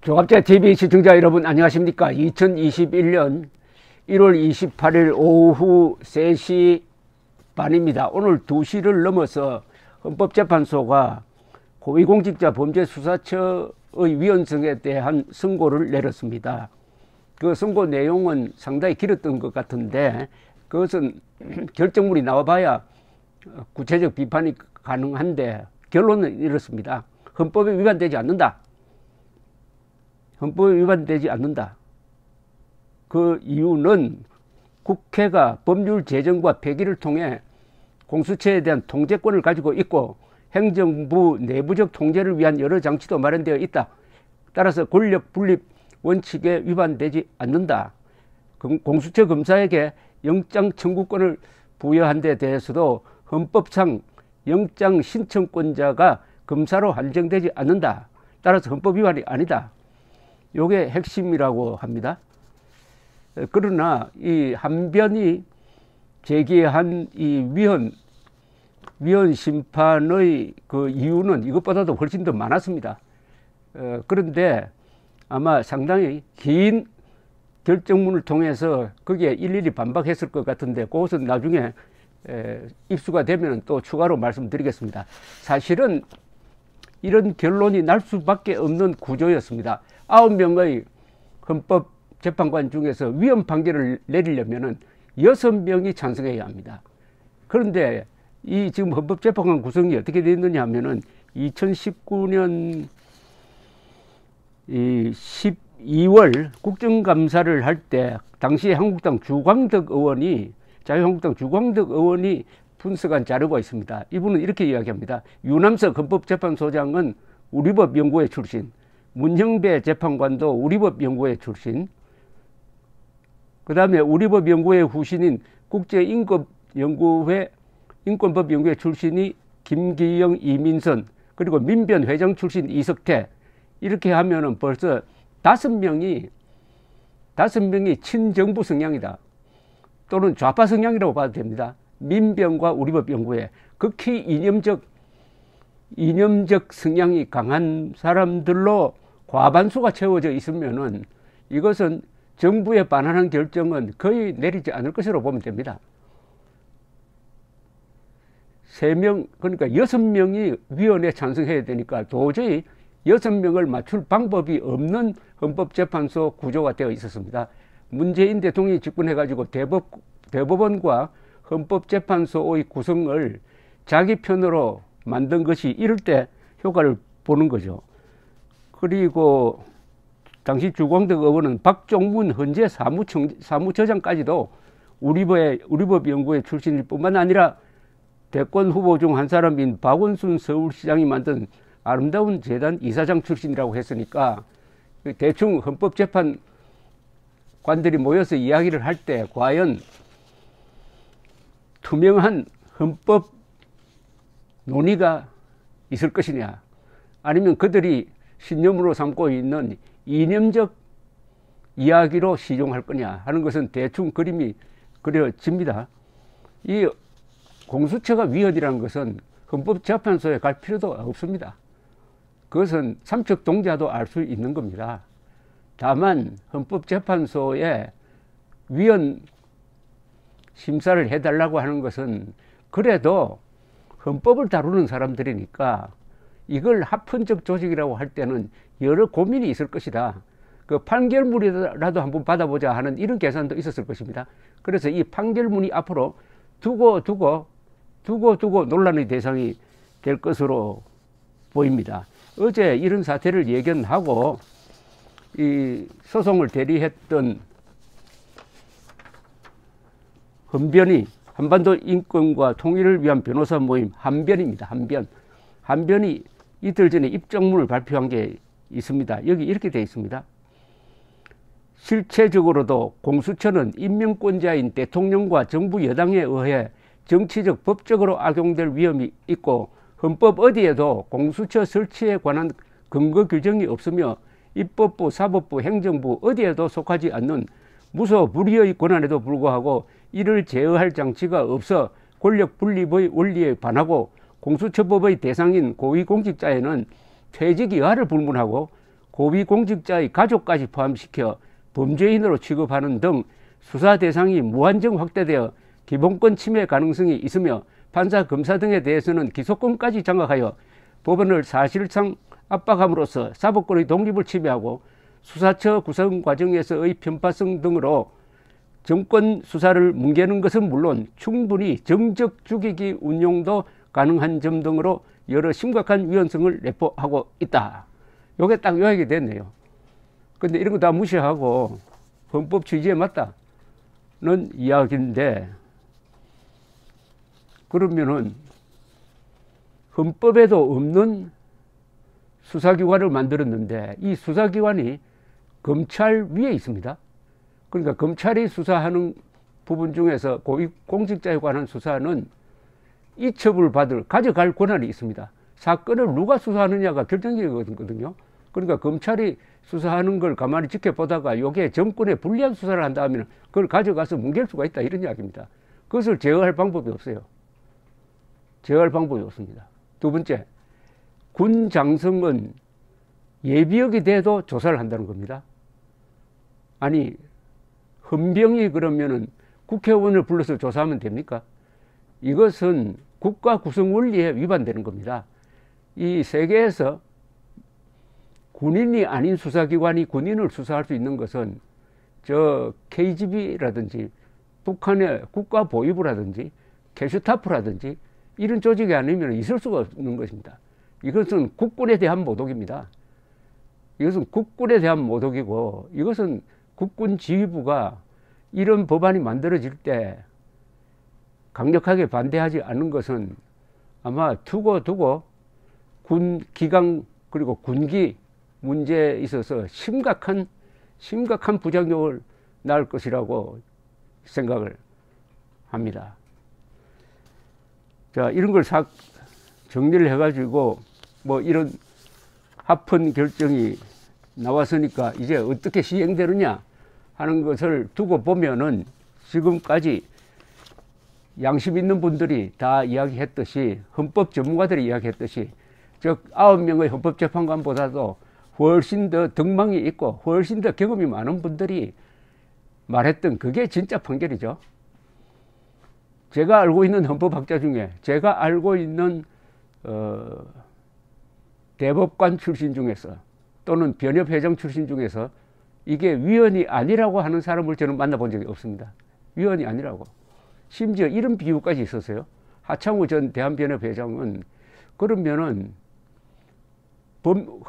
조갑제TV 시청자 여러분 안녕하십니까. 2021년 1월 28일 오후 3시 반입니다. 오늘 2시를 넘어서 헌법재판소가 고위공직자범죄수사처의 위헌성에 대한 선고를 내렸습니다. 그 선고 내용은 상당히 길었던 것 같은데 그것은 결정문이 나와봐야 구체적 비판이 가능한데 결론은 이렇습니다. 헌법에 위반되지 않는다. 헌법에 위반되지 않는다. 그 이유는 국회가 법률 제정과 폐기를 통해 공수처에 대한 통제권을 가지고 있고 행정부 내부적 통제를 위한 여러 장치도 마련되어 있다. 따라서 권력 분립 원칙에 위반되지 않는다. 공수처 검사에게 영장 청구권을 부여한 데 대해서도 헌법상 영장 신청권자가 검사로 한정되지 않는다. 따라서 헌법 위반이 아니다. 요게 핵심이라고 합니다. 그러나 이 한변이 제기한 이 위헌 심판의 그 이유는 이것보다도 훨씬 더 많았습니다. 그런데 아마 상당히 긴 결정문을 통해서 거기에 일일이 반박했을 것 같은데 그것은 나중에 입수가 되면 또 추가로 말씀드리겠습니다. 사실은 이런 결론이 날 수밖에 없는 구조였습니다. 9명의 헌법재판관 중에서 위헌 판결을 내리려면 6명이 찬성해야 합니다. 그런데 이 지금 헌법재판관 구성이 어떻게 되어 있느냐 하면은 2019년 12월 국정감사를 할 때 당시 한국당 주광덕 의원이 자유한국당 주광덕 의원이 분석한 자료가 있습니다. 이분은 이렇게 이야기합니다. 유남석 헌법재판소장은 우리법연구회 출신, 문형배 재판관도 우리법연구회 출신, 그 다음에 우리법연구회 후신인 국제인권연구회 인권법연구회 출신이 김기영, 이민선, 그리고 민변 회장 출신 이석태, 이렇게 하면은 벌써 5명이 친정부 성향이다. 또는 좌파 성향이라고 봐도 됩니다. 민변과 우리법연구회, 극히 이념적 성향이 강한 사람들로 과반수가 채워져 있으면은 이것은 정부에 반하는 결정은 거의 내리지 않을 것으로 보면 됩니다. 3명, 그러니까 6명이 위원회에 찬성해야 되니까 도저히 6명을 맞출 방법이 없는 헌법재판소 구조가 되어 있었습니다. 문재인 대통령이 집권해가지고 대법원과 헌법재판소의 구성을 자기 편으로 만든 것이 이럴 때 효과를 보는 거죠. 그리고 당시 주광덕 의원은 박종문 헌재 사무처장까지도 우리법연구회 출신일 뿐만 아니라 대권 후보 중 한 사람인 박원순 서울시장이 만든 아름다운 재단 이사장 출신이라고 했으니까 대충 헌법재판관들이 모여서 이야기를 할 때 과연 투명한 헌법 논의가 있을 것이냐, 아니면 그들이 신념으로 삼고 있는 이념적 이야기로 시종할 거냐 하는 것은 대충 그림이 그려집니다. 이 공수처가 위헌이라는 것은 헌법재판소에 갈 필요도 없습니다. 그것은 삼척동자도 알 수 있는 겁니다. 다만 헌법재판소에 위헌 심사를 해달라고 하는 것은 그래도 헌법을 다루는 사람들이니까 이걸 합헌적 조직이라고 할 때는 여러 고민이 있을 것이다. 그 판결문이라도 한번 받아보자 하는 이런 계산도 있었을 것입니다. 그래서 이 판결문이 앞으로 두고 논란의 대상이 될 것으로 보입니다. 어제 이런 사태를 예견하고 이 소송을 대리했던 헌변이 한반도 인권과 통일을 위한 변호사 모임 한변입니다. 한변이 이틀 전에 입장문을 발표한 게 있습니다. 여기 이렇게 되어 있습니다. 실체적으로도 공수처는 임명권자인 대통령과 정부 여당에 의해 정치적 법적으로 악용될 위험이 있고 헌법 어디에도 공수처 설치에 관한 근거 규정이 없으며 입법부, 사법부, 행정부 어디에도 속하지 않는 무소불위의 권한에도 불구하고 이를 제어할 장치가 없어 권력 분립의 원리에 반하고 공수처법의 대상인 고위공직자에는 퇴직 여하를 불문하고 고위공직자의 가족까지 포함시켜 범죄인으로 취급하는 등 수사 대상이 무한정 확대되어 기본권 침해 가능성이 있으며 판사, 검사 등에 대해서는 기소권까지 장악하여 법원을 사실상 압박함으로써 사법권의 독립을 침해하고 수사처 구성 과정에서의 편파성 등으로 정권 수사를 뭉개는 것은 물론 충분히 정적 죽이기 운용도 가능한 점 등으로 여러 심각한 위헌성을 내포하고 있다. 요게 딱 요약이 됐네요. 근데 이런 거 다 무시하고 헌법 취지에 맞다는 이야기인데, 그러면은 헌법에도 없는 수사기관을 만들었는데 이 수사기관이 검찰 위에 있습니다. 그러니까 검찰이 수사하는 부분 중에서 고위공직자에 관한 수사는 이첩을 가져갈 권한이 있습니다. 사건을 누가 수사하느냐가 결정적이거든요. 그러니까 검찰이 수사하는 걸 가만히 지켜보다가 이게 정권에 불리한 수사를 한다 하면 그걸 가져가서 뭉갤 수가 있다, 이런 이야기입니다. 그것을 제어할 방법이 없어요. 제어할 방법이 없습니다. 두 번째, 군 장성은 예비역이 돼도 조사를 한다는 겁니다. 아니, 헌병이 그러면은 국회의원을 불러서 조사하면 됩니까? 이것은 국가 구성 원리에 위반되는 겁니다. 이 세계에서 군인이 아닌 수사기관이 군인을 수사할 수 있는 것은 저 KGB라든지 북한의 국가보위부라든지 게슈타프라든지 이런 조직이 아니면 있을 수가 없는 것입니다. 이것은 국군에 대한 모독입니다. 이것은 국군에 대한 모독이고, 이것은 국군 지휘부가 이런 법안이 만들어질 때 강력하게 반대하지 않는 것은 아마 두고 군 기강 그리고 군기 문제에 있어서 심각한 부작용을 낳을 것이라고 생각을 합니다. 자, 이런 걸 정리를 해가지고 뭐 이런 합헌 결정이 나왔으니까 이제 어떻게 시행되느냐 하는 것을 두고 보면은 지금까지 양심 있는 분들이 다 이야기했듯이, 헌법 전문가들이 이야기했듯이, 즉 9명의 헌법재판관보다도 훨씬 더 덕망이 있고 훨씬 더 경험이 많은 분들이 말했던 그게 진짜 판결이죠. 제가 알고 있는 헌법학자 중에, 제가 알고 있는 대법관 출신 중에서 또는 변협회장 출신 중에서 이게 위헌이 아니라고 하는 사람을 저는 만나본 적이 없습니다. 위헌이 아니라고. 심지어 이런 비유까지 있었어요. 하창우 전 대한변협회장은 그러면은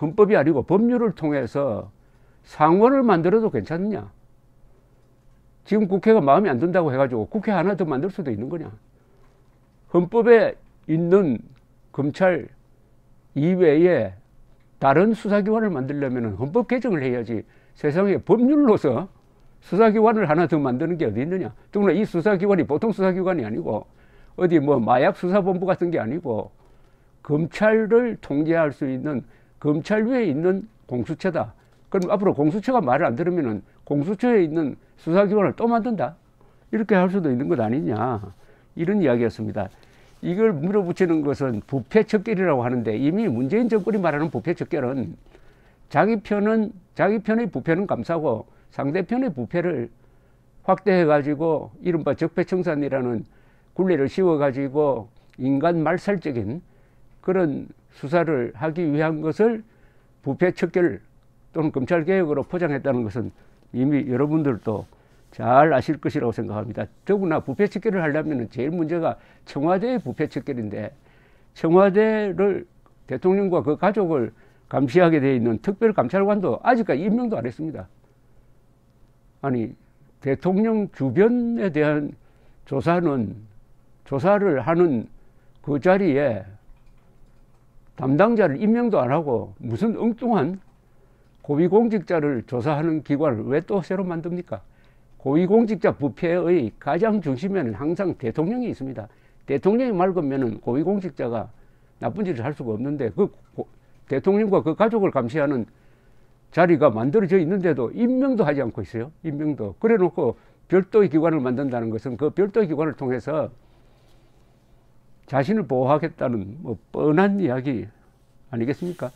헌법이 아니고 법률을 통해서 상원을 만들어도 괜찮느냐? 지금 국회가 마음에 안 든다고 해가지고 국회 하나 더 만들 수도 있는 거냐? 헌법에 있는 검찰 이외에 다른 수사기관을 만들려면 헌법 개정을 해야지, 세상에 법률로서 수사기관을 하나 더 만드는 게 어디 있느냐? 더구나 이 수사기관이 보통 수사기관이 아니고 어디 뭐 마약 수사본부 같은 게 아니고 검찰을 통제할 수 있는 검찰 위에 있는 공수처다. 그럼 앞으로 공수처가 말을 안 들으면은 공수처에 있는 수사기관을 또 만든다? 이렇게 할 수도 있는 것 아니냐? 이런 이야기였습니다. 이걸 물어붙이는 것은 부패척결이라고 하는데, 이미 문재인 정권이 말하는 부패척결은 자기 편의 부패는 감사고 상대편의 부패를 확대해가지고 이른바 적폐청산이라는 굴레를 씌워가지고 인간 말살적인 그런 수사를 하기 위한 것을 부패척결 또는 검찰개혁으로 포장했다는 것은 이미 여러분들도 잘 아실 것이라고 생각합니다. 더구나 부패척결을 하려면 제일 문제가 청와대의 부패척결인데, 청와대를 대통령과 그 가족을 감시하게 되어 있는 특별감찰관도 아직까지 임명도 안 했습니다. 아니, 대통령 주변에 대한 조사를 하는 그 자리에 담당자를 임명도 안 하고 무슨 엉뚱한 고위공직자를 조사하는 기관을 왜 또 새로 만듭니까? 고위공직자 부패의 가장 중심에는 항상 대통령이 있습니다. 대통령이 맑으면 고위공직자가 나쁜 짓을 할 수가 없는데, 그 대통령과 그 가족을 감시하는 자리가 만들어져 있는데도 임명도 하지 않고 있어요. 임명도. 그래 놓고 별도의 기관을 만든다는 것은 그 별도의 기관을 통해서 자신을 보호하겠다는 뭐 뻔한 이야기 아니겠습니까?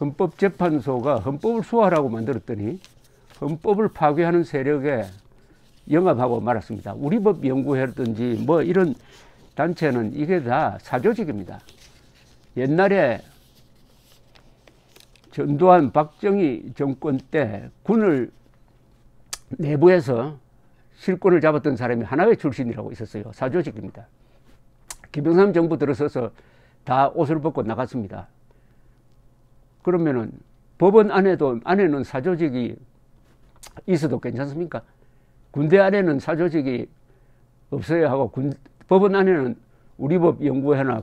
헌법재판소가 헌법을 수호하라고 만들었더니 헌법을 파괴하는 세력에 영합하고 말았습니다. 우리법연구회라든지 뭐 이런 단체는 이게 다 사조직입니다. 옛날에 전두환 박정희 정권 때 군을 내부에서 실권을 잡았던 사람이 하나회 출신이라고 있었어요. 사조직입니다. 김영삼 정부 들어서서 다 옷을 벗고 나갔습니다. 그러면은 법원 안에는 사조직이 있어도 괜찮습니까? 군대 안에는 사조직이 없어야 하고 법원 안에는 우리법연구회나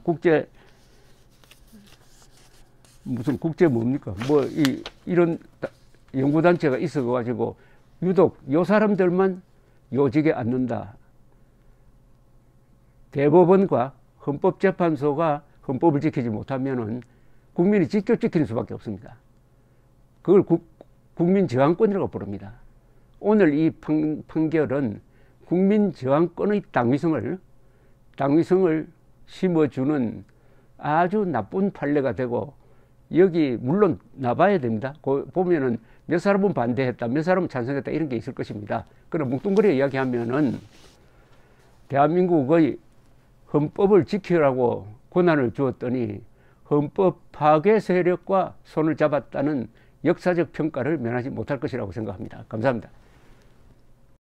무슨 국제 뭡니까? 뭐 이런 연구단체가 있어가지고 유독 요 사람들만 요직에 앉는다. 대법원과 헌법재판소가 헌법을 지키지 못하면은 국민이 직접 지키는 수밖에 없습니다. 그걸 국민저항권이라고 부릅니다. 오늘 이 판결은 국민저항권의 당위성을 심어주는 아주 나쁜 판례가 되고, 여기 물론 나봐야 됩니다. 보면은 몇 사람은 반대했다, 몇 사람은 찬성했다, 이런 게 있을 것입니다. 그럼 뭉뚱그려 이야기하면은 대한민국의 헌법을 지키라고 권한을 주었더니 헌법 파괴 세력과 손을 잡았다는 역사적 평가를 면하지 못할 것이라고 생각합니다. 감사합니다.